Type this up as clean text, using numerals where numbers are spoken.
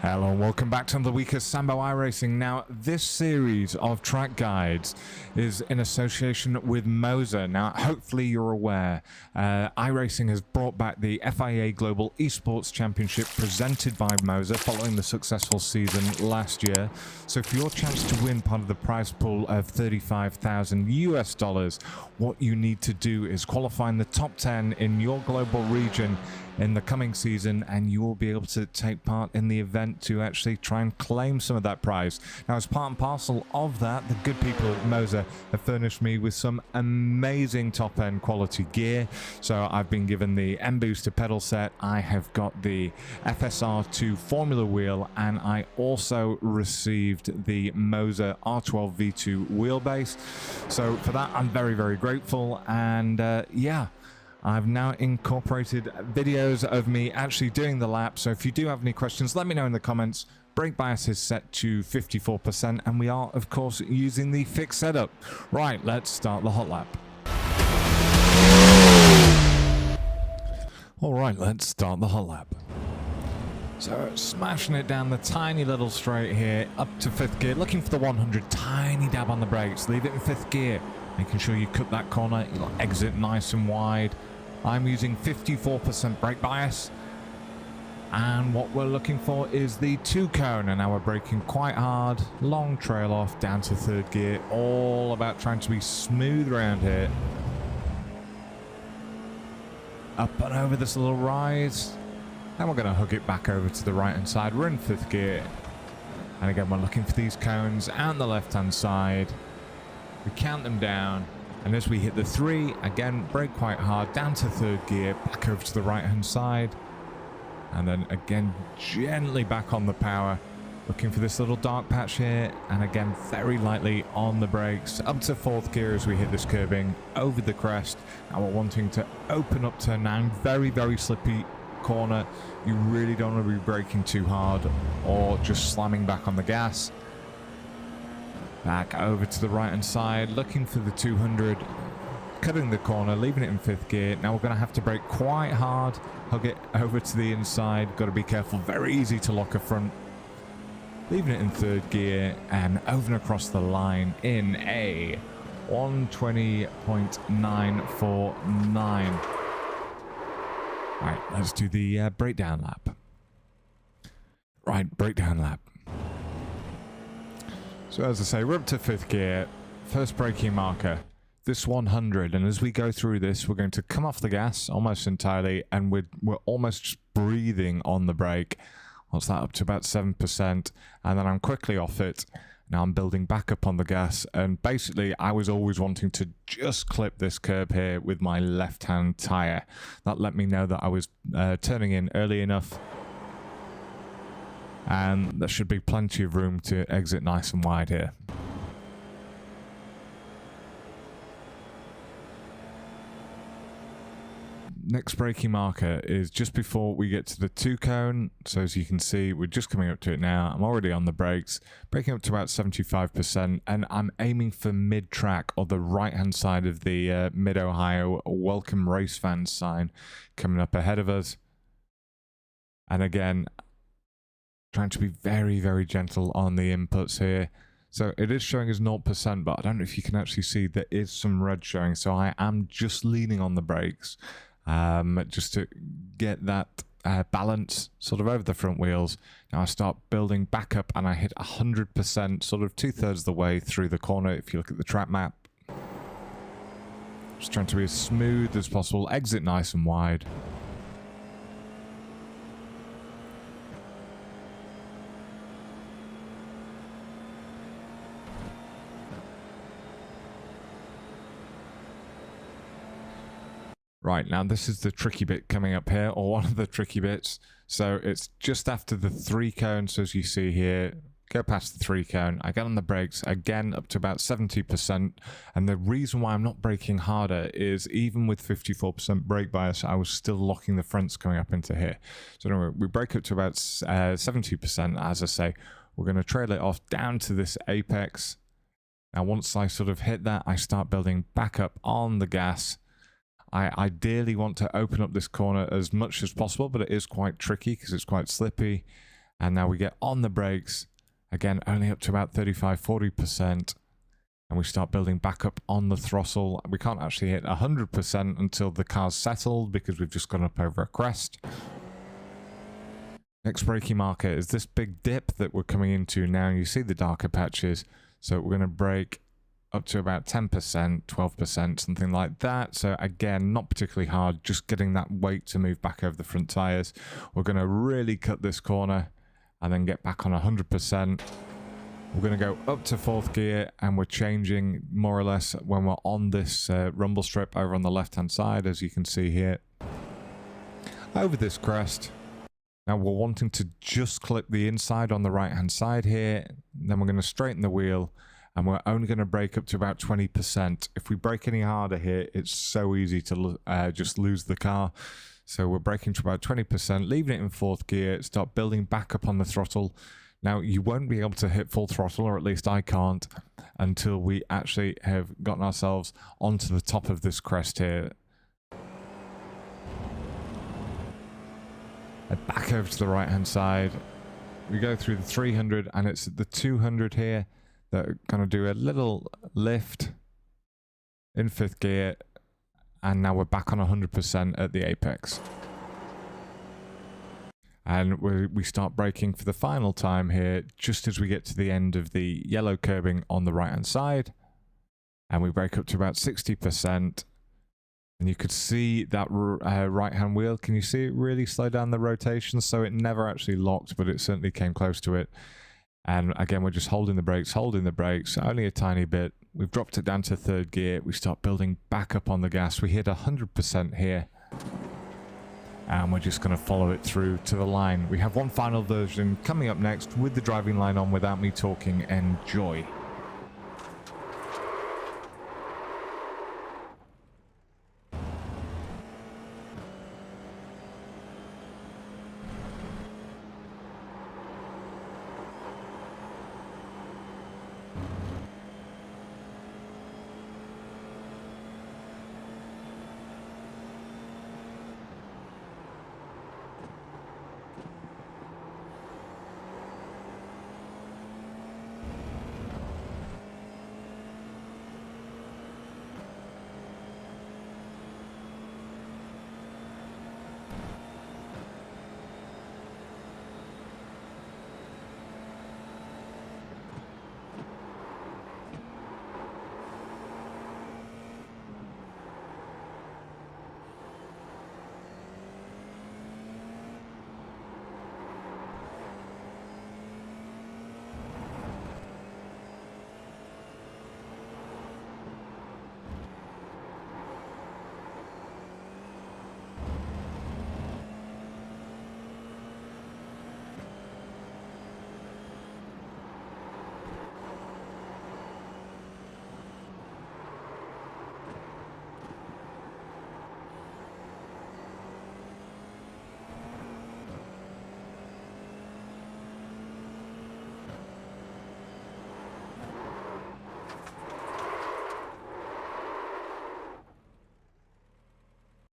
Hello and welcome back to another week of Sambo iRacing. Now, this series of track guides is in association with Moza. Now, hopefully you're aware, iRacing has brought back the FIA Global eSports Championship presented by Moza following the successful season last year. So for your chance to win part of the prize pool of $35,000, what you need to do is qualify in the top 10 in your global region in the coming season, and you will be able to take part in the event to actually try and claim some of that prize. Now, as part and parcel of that, the good people at Moza have furnished me with some amazing top-end quality gear. So I've been given the mBooster pedal set, I have got the FSR2 Formula wheel, and I also received the Moza R12 V2 wheelbase. So for that, I'm very, very grateful, and yeah, I've now incorporated videos of me actually doing the lap, so if you do have any questions, let me know in the comments. Brake bias is set to 54%, and we are, of course, using the fixed setup. Right, let's start the hot lap. Alright, let's start the hot lap. So, smashing it down the tiny little straight here, up to 5th gear, looking for the 100, tiny dab on the brakes, leave it in 5th gear, making sure you cut that corner, you'll exit nice and wide. I'm using 54% brake bias, and what we're looking for is the 2 cone, and now we're braking quite hard, long trail off down to 3rd gear, all about trying to be smooth around here. Up and over this little rise, and we're going to hook it back over to the right hand side. We're in 5th gear, and again we're looking for these cones and the left hand side. We count them down, and as we hit the 3, again, brake quite hard, down to 3rd gear, back over to the right-hand side, and then again, gently back on the power, looking for this little dark patch here, and again, very lightly on the brakes, up to 4th gear as we hit this curbing, over the crest. Now we're wanting to open up turn 9, very, very slippy corner. You really don't want to be braking too hard, or just slamming back on the gas. Back over to the right hand side, looking for the 200, cutting the corner, leaving it in 5th gear. Now we're going to have to brake quite hard, hug it over to the inside, got to be careful, very easy to lock a front. Leaving it in 3rd gear and over and across the line in a 120.949. Right, let's do the breakdown lap. Right, breakdown lap. So as I say, we're up to 5th gear, first braking marker, this 100, and as we go through this, we're going to come off the gas almost entirely, and we're almost just breathing on the brake. What's that, up to about 7%, and then I'm quickly off it. Now I'm building back up on the gas, and basically I was always wanting to just clip this curb here with my left-hand tyre. That let me know that I was turning in early enough, and there should be plenty of room to exit nice and wide here. Next braking marker is just before we get to the 2 cone. So as you can see, we're just coming up to it now. I'm already on the brakes, braking up to about 75%, and I'm aiming for mid-track, or the right-hand side of the Mid-Ohio Welcome Race Fans sign coming up ahead of us. And again, trying to be very, very gentle on the inputs here. So it is showing as 0%, but I don't know if you can actually see there is some red showing. So I am just leaning on the brakes just to get that balance sort of over the front wheels. Now I start building back up, and I hit 100%, sort of 2/3 of the way through the corner if you look at the track map. Just trying to be as smooth as possible, exit nice and wide. Right, now this is the tricky bit coming up here, or one of the tricky bits. So it's just after the 3 cone, so as you see here, go past the 3 cone, I get on the brakes, again up to about 70%, and the reason why I'm not braking harder is even with 54% brake bias, I was still locking the fronts coming up into here. So anyway, we brake up to about 70%, as I say, we're going to trail it off down to this apex. Now once I sort of hit that, I start building back up on the gas. I ideally want to open up this corner as much as possible, but it is quite tricky because it's quite slippy. And now we get on the brakes, again, only up to about 35–40%. And we start building back up on the throttle. We can't actually hit 100% until the car's settled because we've just gone up over a crest. Next braking marker is this big dip that we're coming into now. You see the darker patches. So we're going to brake up to about 10%, 12%, something like that. So again, not particularly hard, just getting that weight to move back over the front tires. We're going to really cut this corner and then get back on 100%. We're going to go up to 4th gear, and we're changing more or less when we're on this rumble strip over on the left-hand side, as you can see here. Over this crest. Now we're wanting to just clip the inside on the right-hand side here. Then we're going to straighten the wheel, and we're only going to brake up to about 20%. If we brake any harder here, it's so easy to just lose the car. So we're braking to about 20%, leaving it in 4th gear, start building back up on the throttle. Now, you won't be able to hit full throttle, or at least I can't, until we actually have gotten ourselves onto the top of this crest here. And back over to the right-hand side. We go through the 300, and it's the 200 here that are going to do a little lift in 5th gear. And now we're back on 100% at the apex. And we start braking for the final time here, just as we get to the end of the yellow curbing on the right-hand side. And we brake up to about 60%. And you could see that right-hand wheel. Can you see it really slow down the rotation? So it never actually locked, but it certainly came close to it. And again, we're just holding the brakes, only a tiny bit. We've dropped it down to 3rd gear. We start building back up on the gas. We hit 100% here. And we're just going to follow it through to the line. We have one final version coming up next with the driving line on without me talking. Enjoy.